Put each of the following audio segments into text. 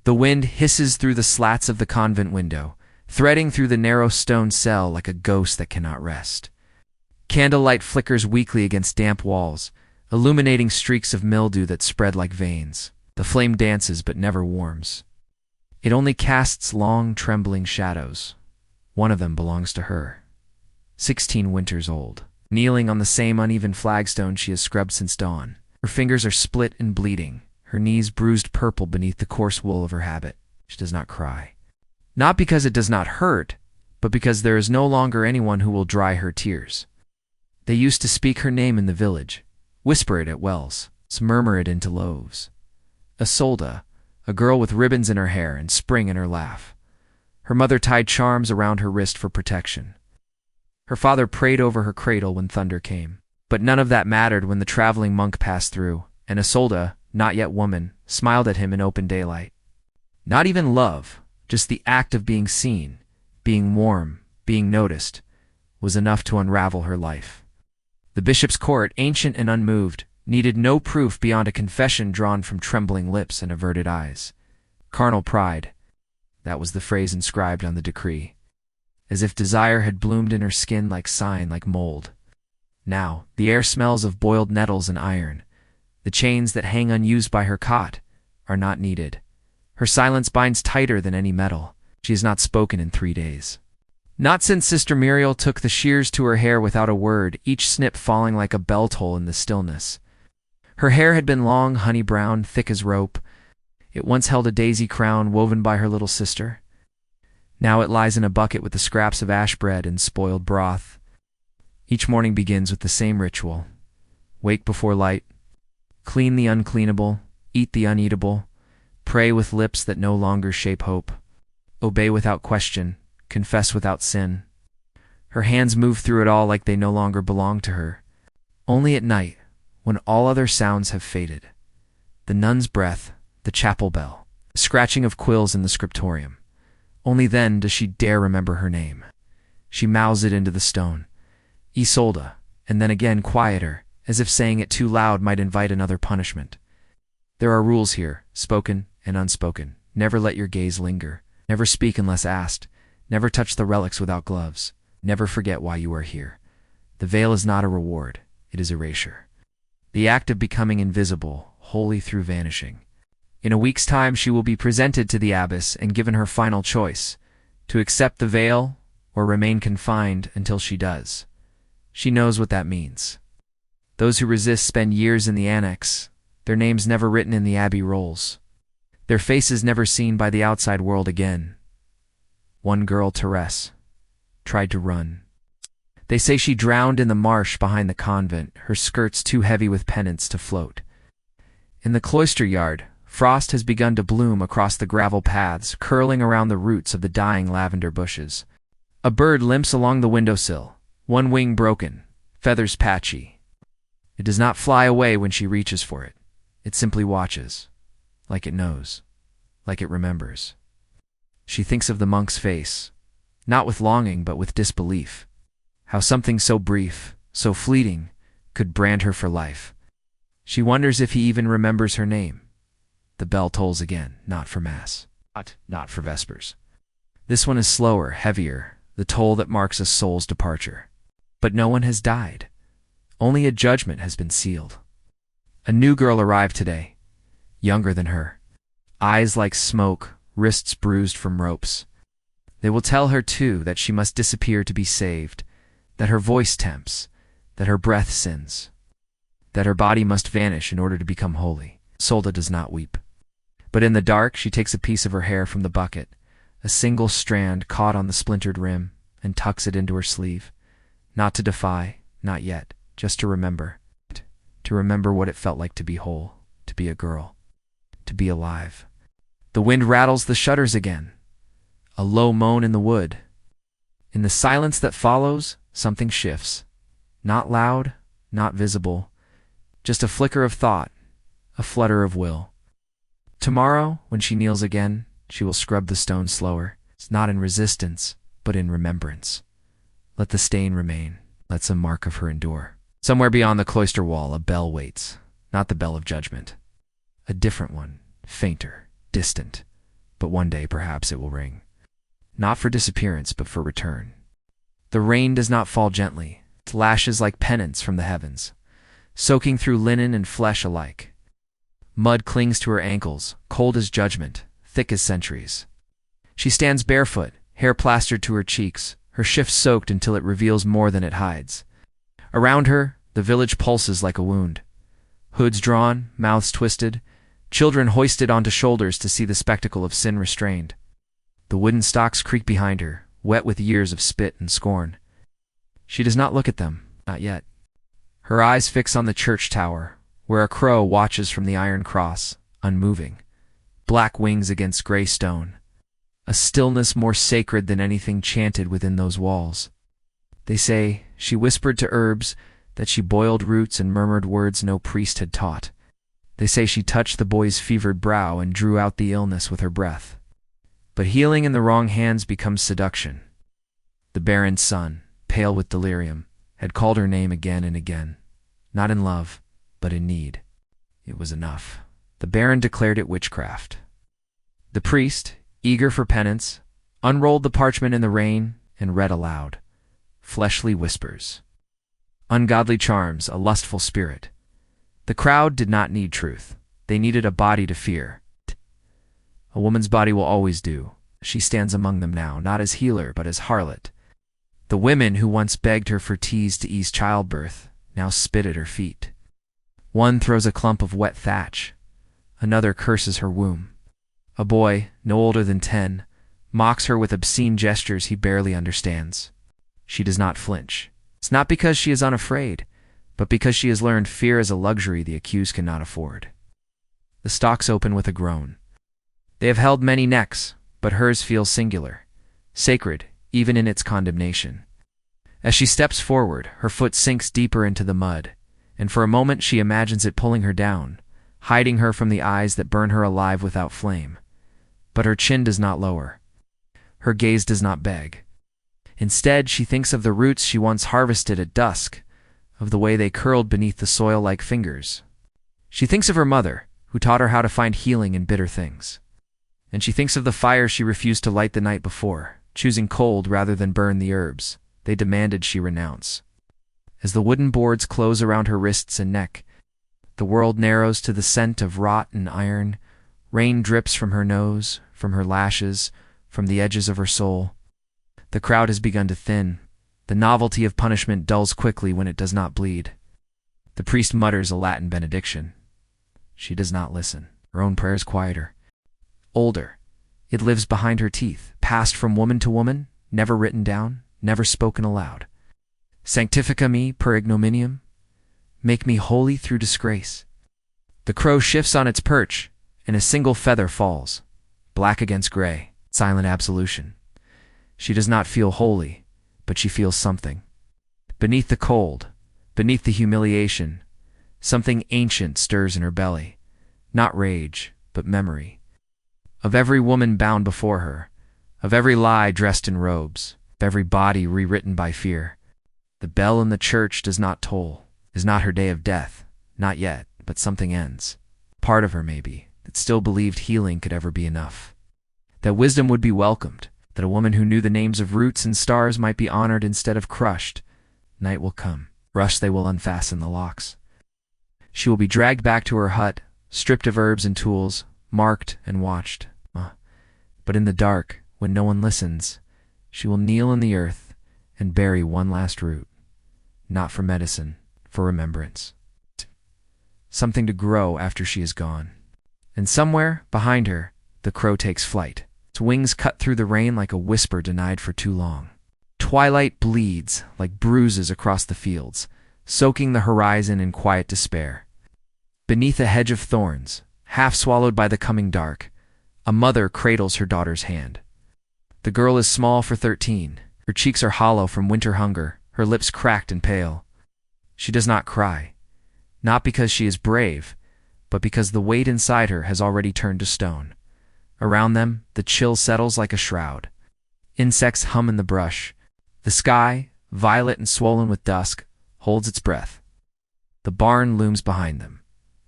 The wind hisses through the slats of the convent window, threading through the narrow stone cell like a ghost that cannot rest. Candlelight flickers weakly against damp walls, illuminating streaks of mildew that spread like veins. The flame dances but never warms. It only casts long, trembling shadows. One of them belongs to her. 16 winters old, kneeling on the same uneven flagstone she has scrubbed since dawn. Her fingers are split and bleeding, her knees bruised purple beneath the coarse wool of her habit. She does not cry. Not because it does not hurt, but because there is no longer anyone who will dry her tears. They used to speak her name in the village, whisper it at wells, murmur it into loaves. Isolde, a girl with ribbons in her hair and spring in her laugh. Her mother tied charms around her wrist for protection. Her father prayed over her cradle when thunder came. But none of that mattered when the traveling monk passed through, and Isolde, not yet woman, smiled at him in open daylight. Not even love, just the act of being seen, being warm, being noticed, was enough to unravel her life. The bishop's court, ancient and unmoved, needed no proof beyond a confession drawn from trembling lips and averted eyes. Carnal pride, that was the phrase inscribed on the decree. As if desire had bloomed in her skin like sign, like mold. Now, the air smells of boiled nettles and iron. The chains that hang unused by her cot are not needed. Her silence binds tighter than any metal. She has not spoken in 3 days. Not since Sister Muriel took the shears to her hair without a word, each snip falling like a bell toll in the stillness. Her hair had been long, honey brown, thick as rope. It once held a daisy crown woven by her little sister. Now it lies in a bucket with the scraps of ash bread and spoiled broth. Each morning begins with the same ritual. Wake before light, clean the uncleanable, eat the uneatable, pray with lips that no longer shape hope, obey without question, confess without sin. Her hands move through it all like they no longer belong to her. Only at night, when all other sounds have faded, the nun's breath, the chapel bell, the scratching of quills in the scriptorium, only then does she dare remember her name. She mouths it into the stone. Isolde, and then again quieter, as if saying it too loud might invite another punishment. There are rules here, spoken and unspoken. Never let your gaze linger. Never speak unless asked. Never touch the relics without gloves. Never forget why you are here. The veil is not a reward, it is erasure. The act of becoming invisible, wholly through vanishing. In a week's time she will be presented to the abbess and given her final choice, to accept the veil or remain confined until she does. She knows what that means. Those who resist spend years in the annex, their names never written in the abbey rolls, their faces never seen by the outside world again. One girl, Therese, tried to run. They say she drowned in the marsh behind the convent, her skirts too heavy with penance to float. In the cloister yard, frost has begun to bloom across the gravel paths, curling around the roots of the dying lavender bushes. A bird limps along the windowsill, one wing broken, feathers patchy. It does not fly away when she reaches for it. It simply watches, like it knows, like it remembers. She thinks of the monk's face, not with longing but with disbelief. How something so brief, so fleeting, could brand her for life. She wonders if he even remembers her name. The bell tolls again, not for Mass, not for Vespers. This one is slower, heavier, the toll that marks a soul's departure. But no one has died. Only a judgment has been sealed. A new girl arrived today, younger than her. Eyes like smoke, wrists bruised from ropes. They will tell her, too, that she must disappear to be saved, that her voice tempts, that her breath sins, that her body must vanish in order to become holy. Isolde does not weep. But in the dark, she takes a piece of her hair from the bucket, a single strand caught on the splintered rim, and tucks it into her sleeve. Not to defy, not yet, just to remember. To remember what it felt like to be whole, to be a girl, to be alive. The wind rattles the shutters again. A low moan in the wood. In the silence that follows, something shifts. Not loud, not visible, just a flicker of thought, a flutter of will. Tomorrow, when she kneels again, she will scrub the stone slower. It's not in resistance, but in remembrance. Let the stain remain. Let some mark of her endure. Somewhere beyond the cloister wall, a bell waits. Not the bell of judgment. A different one, fainter, distant. but one day perhaps it will ring. Not for disappearance, but for return. The rain does not fall gently. It lashes like penance from the heavens, soaking through linen and flesh alike. Mud clings to her ankles, cold as judgment, thick as centuries. She stands barefoot, hair plastered to her cheeks, her shift soaked until it reveals more than it hides. Around her, the village pulses like a wound. Hoods drawn, mouths twisted, children hoisted onto shoulders to see the spectacle of sin restrained. The wooden stocks creak behind her, wet with years of spit and scorn. She does not look at them, not yet. Her eyes fix on the church tower, where a crow watches from the iron cross, unmoving, black wings against gray stone, a stillness more sacred than anything chanted within those walls. They say she whispered to herbs, that she boiled roots and murmured words no priest had taught. They say she touched the boy's fevered brow and drew out the illness with her breath. But healing in the wrong hands becomes seduction. The barren son, pale with delirium, had called her name again and again, not in love, but in need. It was enough. The baron declared it witchcraft. The priest, eager for penance, unrolled the parchment in the rain and read aloud. Fleshly whispers. Ungodly charms, a lustful spirit. The crowd did not need truth. They needed a body to fear. A woman's body will always do. She stands among them now, not as healer, but as harlot. The women who once begged her for teas to ease childbirth now spit at her feet. One throws a clump of wet thatch. Another curses her womb. A boy, no older than 10, mocks her with obscene gestures he barely understands. She does not flinch. It's not because she is unafraid, but because she has learned fear is a luxury the accused cannot afford. The stocks open with a groan. They have held many necks, but hers feels singular, sacred, even in its condemnation. As she steps forward, her foot sinks deeper into the mud, and for a moment she imagines it pulling her down, hiding her from the eyes that burn her alive without flame. But her chin does not lower. Her gaze does not beg. Instead, she thinks of the roots she once harvested at dusk, of the way they curled beneath the soil like fingers. She thinks of her mother, who taught her how to find healing in bitter things. And she thinks of the fire she refused to light the night before, choosing cold rather than burn the herbs they demanded she renounce. As the wooden boards close around her wrists and neck, the world narrows to the scent of rot and iron. Rain drips from her nose, from her lashes, from the edges of her soul. The crowd has begun to thin. The novelty of punishment dulls quickly when it does not bleed. The priest mutters a Latin benediction. She does not listen. Her own prayer is quieter. Older. It lives behind her teeth, passed from woman to woman, never written down, never spoken aloud. Sanctifica me per ignominium. Make me holy through disgrace. The crow shifts on its perch, and a single feather falls, black against gray, silent absolution. She does not feel holy, but she feels something. Beneath the cold, beneath the humiliation, something ancient stirs in her belly, not rage, but memory. Of every woman bound before her, of every lie dressed in robes, of every body rewritten by fear. The bell in the church does not toll, is not her day of death, not yet, but something ends. Part of her, maybe, that still believed healing could ever be enough. That wisdom would be welcomed, that a woman who knew the names of roots and stars might be honored instead of crushed. Night will come. Rush they will unfasten the locks. She will be dragged back to her hut, stripped of herbs and tools, marked and watched. But in the dark, when no one listens, she will kneel in the earth and bury one last root. Not for medicine, for remembrance. Something to grow after she is gone. And somewhere, behind her, the crow takes flight. Its wings cut through the rain like a whisper denied for too long. Twilight bleeds like bruises across the fields, soaking the horizon in quiet despair. Beneath a hedge of thorns, half swallowed by the coming dark, a mother cradles her daughter's hand. The girl is small for 13. Her cheeks are hollow from winter hunger, her lips cracked and pale. She does not cry, not because she is brave, but because the weight inside her has already turned to stone. Around them, the chill settles like a shroud. Insects hum in the brush. The sky, violet and swollen with dusk, holds its breath. The barn looms behind them,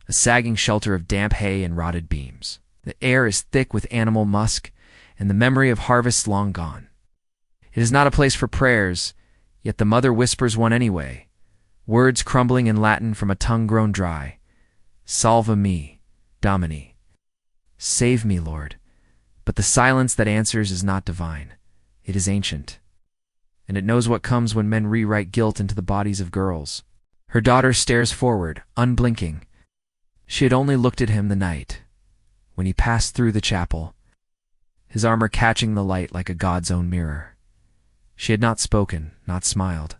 a sagging shelter of damp hay and rotted beams. The air is thick with animal musk, and the memory of harvests long gone. It is not a place for prayers, yet the mother whispers one anyway, words crumbling in Latin from a tongue grown dry. Salva me, Domini. Save me, Lord. But the silence that answers is not divine. It is ancient. And it knows what comes when men rewrite guilt into the bodies of girls. Her daughter stares forward, unblinking. She had only looked at him the night, when he passed through the chapel, his armor catching the light like a god's own mirror. She had not spoken, not smiled.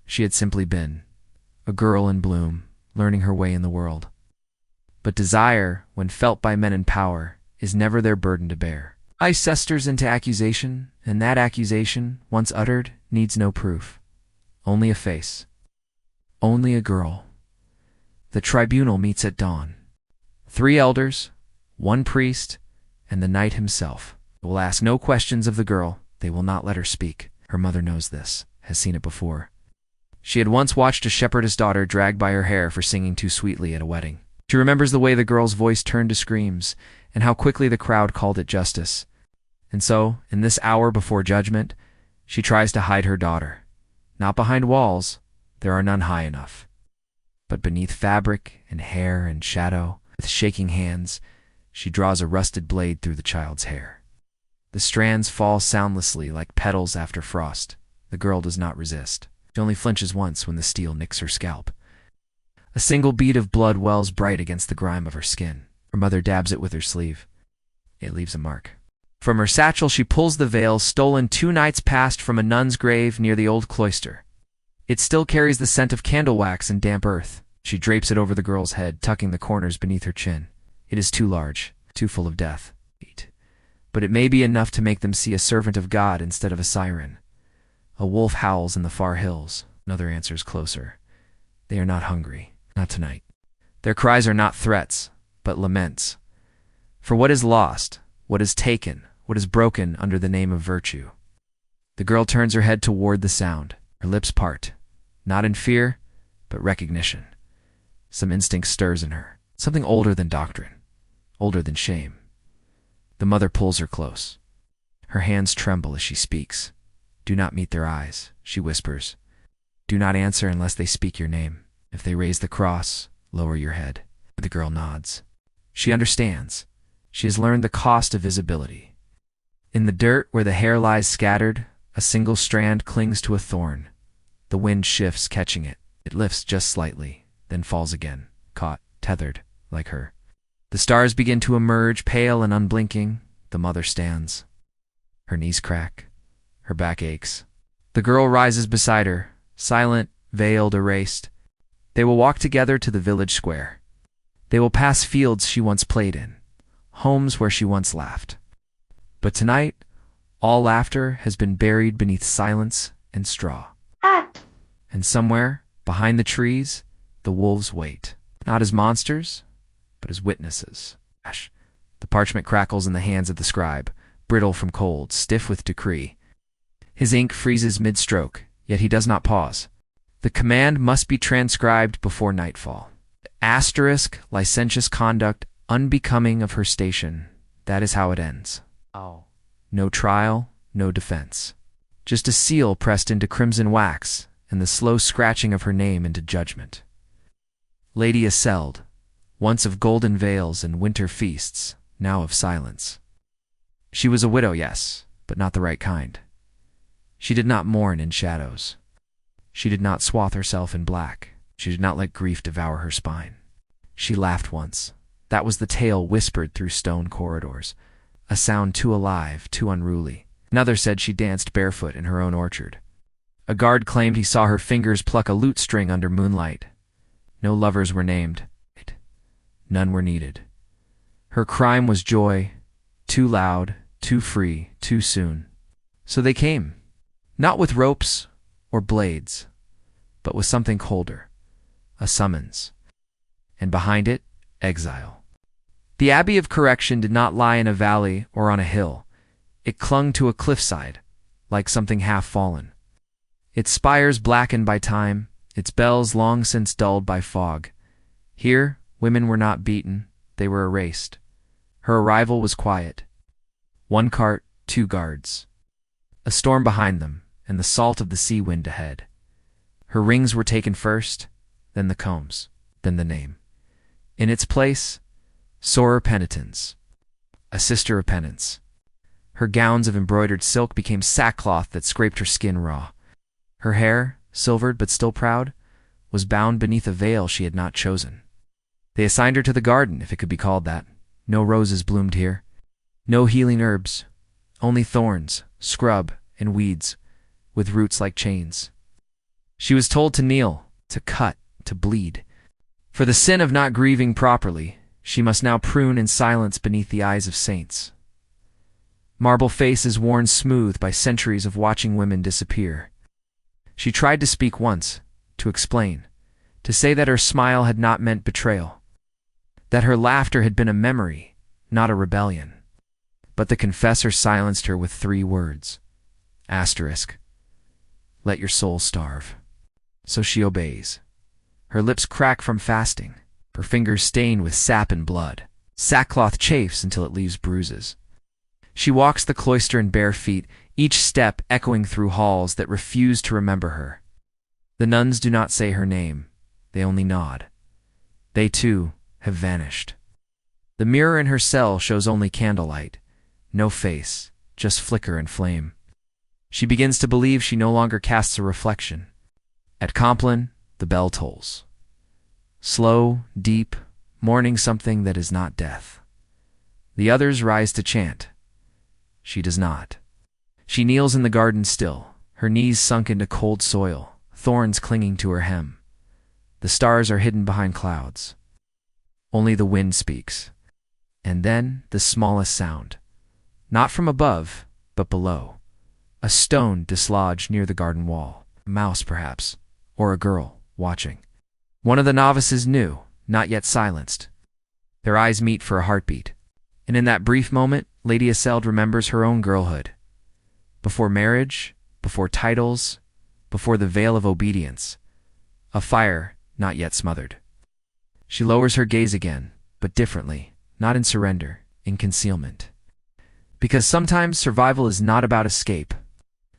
She had simply been a girl in bloom, learning her way in the world. But desire, when felt by men in power, is never their burden to bear. Ice festers into accusation, and that accusation, once uttered, needs no proof. Only a face. Only a girl. The tribunal meets at dawn. 3 elders, 1 priest, and the knight himself. They will ask no questions of the girl. They will not let her speak. Her mother knows this, has seen it before. She had once watched a shepherdess daughter dragged by her hair for singing too sweetly at a wedding. She remembers the way the girl's voice turned to screams, and how quickly the crowd called it justice. And so, in this hour before judgment, she tries to hide her daughter. Not behind walls, there are none high enough. But beneath fabric and hair and shadow, with shaking hands, she draws a rusted blade through the child's hair. The strands fall soundlessly like petals after frost. The girl does not resist. She only flinches once when the steel nicks her scalp. A single bead of blood wells bright against the grime of her skin. Her mother dabs it with her sleeve. It leaves a mark. From her satchel she pulls the veil stolen 2 nights past from a nun's grave near the old cloister. It still carries the scent of candle wax and damp earth. She drapes it over the girl's head, tucking the corners beneath her chin. It is too large, too full of death. But it may be enough to make them see a servant of God instead of a siren. A wolf howls in the far hills. Another answers closer. They are not hungry, not tonight. Their cries are not threats, but laments. For what is lost, what is taken, what is broken under the name of virtue. The girl turns her head toward the sound. Her lips part, not in fear, but recognition. Some instinct stirs in her, something older than doctrine, older than shame. The mother pulls her close. Her hands tremble as she speaks. Do not meet their eyes, she whispers. Do not answer unless they speak your name. If they raise the cross, lower your head. The girl nods. She understands. She has learned the cost of visibility. In the dirt where the hair lies scattered, a single strand clings to a thorn. The wind shifts, catching it. It lifts just slightly, then falls again, caught, tethered, like her. The stars begin to emerge, pale and unblinking. The mother stands. Her knees crack. Her back aches. The girl rises beside her, silent, veiled, erased. They will walk together to the village square. They will pass fields she once played in, homes where she once laughed. But tonight, all laughter has been buried beneath silence and straw. And somewhere, behind the trees, the wolves wait, not as monsters, but as witnesses. The parchment crackles in the hands of the scribe, brittle from cold, stiff with decree. His ink freezes mid-stroke, yet he does not pause. The command must be transcribed before nightfall. Asterisk, licentious conduct, unbecoming of her station. That is how it ends. Oh. No trial, no defense. Just a seal pressed into crimson wax, and the slow scratching of her name into judgment. Lady Iseld, once of golden veils and winter feasts, now of silence. She was a widow, yes, but not the right kind. She did not mourn in shadows. She did not swathe herself in black. She did not let grief devour her spine. She laughed once. That was the tale whispered through stone corridors, a sound too alive, too unruly. Another said she danced barefoot in her own orchard. A guard claimed he saw her fingers pluck a lute string under moonlight. No lovers were named. None were needed. Her crime was joy, too loud, too free, too soon. So they came, not with ropes or blades, but with something colder, a summons. And behind it, exile. The Abbey of Correction did not lie in a valley or on a hill. It clung to a cliffside, like something half-fallen. Its spires blackened by time, its bells long since dulled by fog. Here, women were not beaten, they were erased. Her arrival was quiet. One cart, 2 guards. A storm behind them, and the salt of the sea wind ahead. Her rings were taken first, then the combs, then the name. In its place, Sorer Penitens, a sister of penance. Her gowns of embroidered silk became sackcloth that scraped her skin raw. Her hair, silvered but still proud, was bound beneath a veil she had not chosen. They assigned her to the garden, if it could be called that. No roses bloomed here. No healing herbs. Only thorns, scrub, and weeds, with roots like chains. She was told to kneel, to cut, to bleed. For the sin of not grieving properly, she must now prune in silence beneath the eyes of saints. Marble face is worn smooth by centuries of watching women disappear. She tried to speak once, to explain, to say that her smile had not meant betrayal, that her laughter had been a memory, not a rebellion. But the confessor silenced her with 3 words. Asterisk. Let your soul starve. So she obeys. Her lips crack from fasting, her fingers stained with sap and blood. Sackcloth chafes until it leaves bruises. She walks the cloister in bare feet, each step echoing through halls that refuse to remember her. The nuns do not say her name, they only nod. They, too, have vanished. The mirror in her cell shows only candlelight, no face, just flicker and flame. She begins to believe she no longer casts a reflection. At Compline, the bell tolls. Slow, deep, mourning something that is not death. The others rise to chant. She does not. She kneels in the garden still, her knees sunk into cold soil, thorns clinging to her hem. The stars are hidden behind clouds. Only the wind speaks. And then the smallest sound. Not from above, but below. A stone dislodged near the garden wall. A mouse, perhaps, or a girl, watching. One of the novices knew, not yet silenced. Their eyes meet for a heartbeat. And in that brief moment, Lady Iseld remembers her own girlhood. Before marriage, before titles, before the veil of obedience. A fire not yet smothered. She lowers her gaze again, but differently, not in surrender, in concealment. Because sometimes survival is not about escape.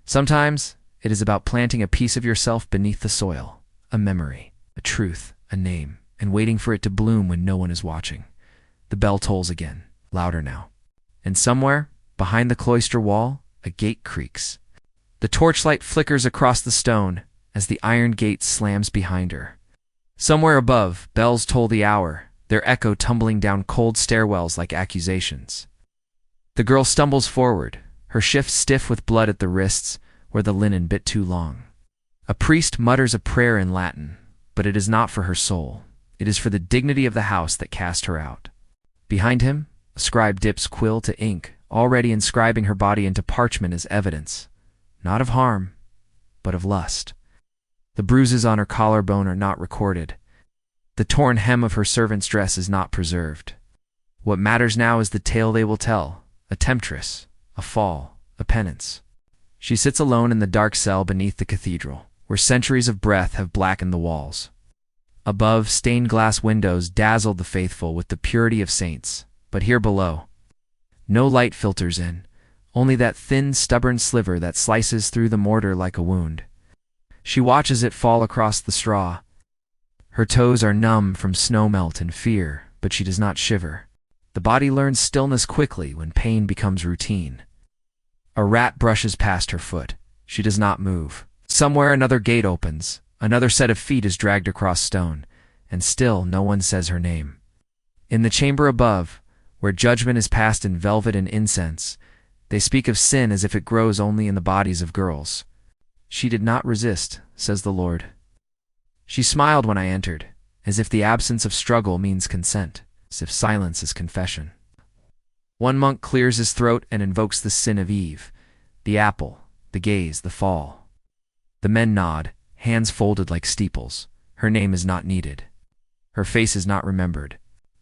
Sometimes it is about planting a piece of yourself beneath the soil, a memory, a truth, a name, and waiting for it to bloom when no one is watching. The bell tolls again, louder now. And somewhere, behind the cloister wall, a gate creaks. The torchlight flickers across the stone as the iron gate slams behind her. Somewhere above, bells toll the hour, their echo tumbling down cold stairwells like accusations. The girl stumbles forward, her shift stiff with blood at the wrists where the linen bit too long. A priest mutters a prayer in Latin, but it is not for her soul. It is for the dignity of the house that cast her out. Behind him, a scribe dips quill to ink, already inscribing her body into parchment as evidence, not of harm, but of lust. The bruises on her collarbone are not recorded. The torn hem of her servant's dress is not preserved. What matters now is the tale they will tell, a temptress, a fall, a penance. She sits alone in the dark cell beneath the cathedral, where centuries of breath have blackened the walls. Above, stained glass windows dazzle the faithful with the purity of saints, but here below, no light filters in, only that thin, stubborn sliver that slices through the mortar like a wound. She watches it fall across the straw. Her toes are numb from snow melt and fear, but she does not shiver. The body learns stillness quickly when pain becomes routine. A rat brushes past her foot. She does not move. Somewhere another gate opens. Another set of feet is dragged across stone, and still no one says her name. In the chamber above, where judgment is passed in velvet and incense, they speak of sin as if it grows only in the bodies of girls. She did not resist, says the Lord. She smiled when I entered, as if the absence of struggle means consent, as if silence is confession. One monk clears his throat and invokes the sin of Eve, the apple, the gaze, the fall. The men nod, hands folded like steeples. Her name is not needed. Her face is not remembered.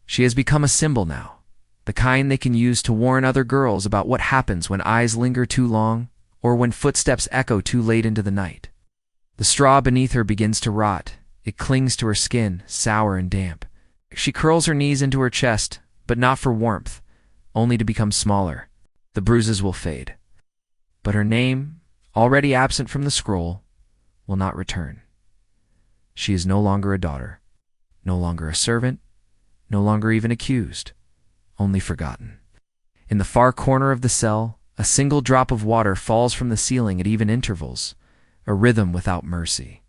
She has become a symbol now, the kind they can use to warn other girls about what happens when eyes linger too long or when footsteps echo too late into the night. The straw beneath her begins to rot. It clings to her skin, sour and damp. She curls her knees into her chest, but not for warmth, only to become smaller. The bruises will fade. But her name, already absent from the scroll, will not return. She is no longer a daughter, no longer a servant, no longer even accused, only forgotten. In the far corner of the cell, a single drop of water falls from the ceiling at even intervals, a rhythm without mercy.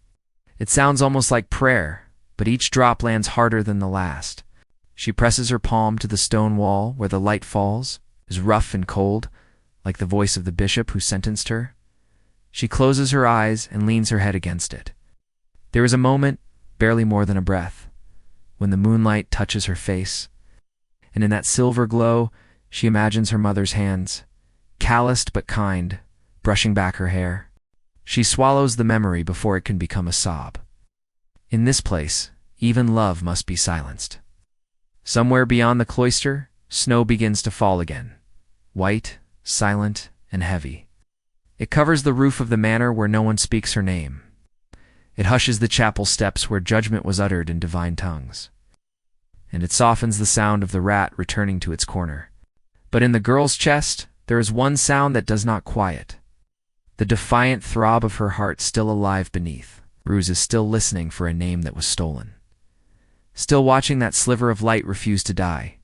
It sounds almost like prayer, but each drop lands harder than the last. She presses her palm to the stone wall where the light falls, is rough and cold, like the voice of the bishop who sentenced her. She closes her eyes and leans her head against it. There is a moment, barely more than a breath, when the moonlight touches her face, and in that silver glow, she imagines her mother's hands, calloused but kind, brushing back her hair. She swallows the memory before it can become a sob. In this place, even love must be silenced. Somewhere beyond the cloister, snow begins to fall again, white, silent, and heavy. It covers the roof of the manor where no one speaks her name. It hushes the chapel steps where judgment was uttered in divine tongues. And it softens the sound of the rat returning to its corner. But in the girl's chest, there is one sound that does not quiet. The defiant throb of her heart still alive beneath. Bruce is still listening for a name that was stolen. Still watching that sliver of light refuse to die.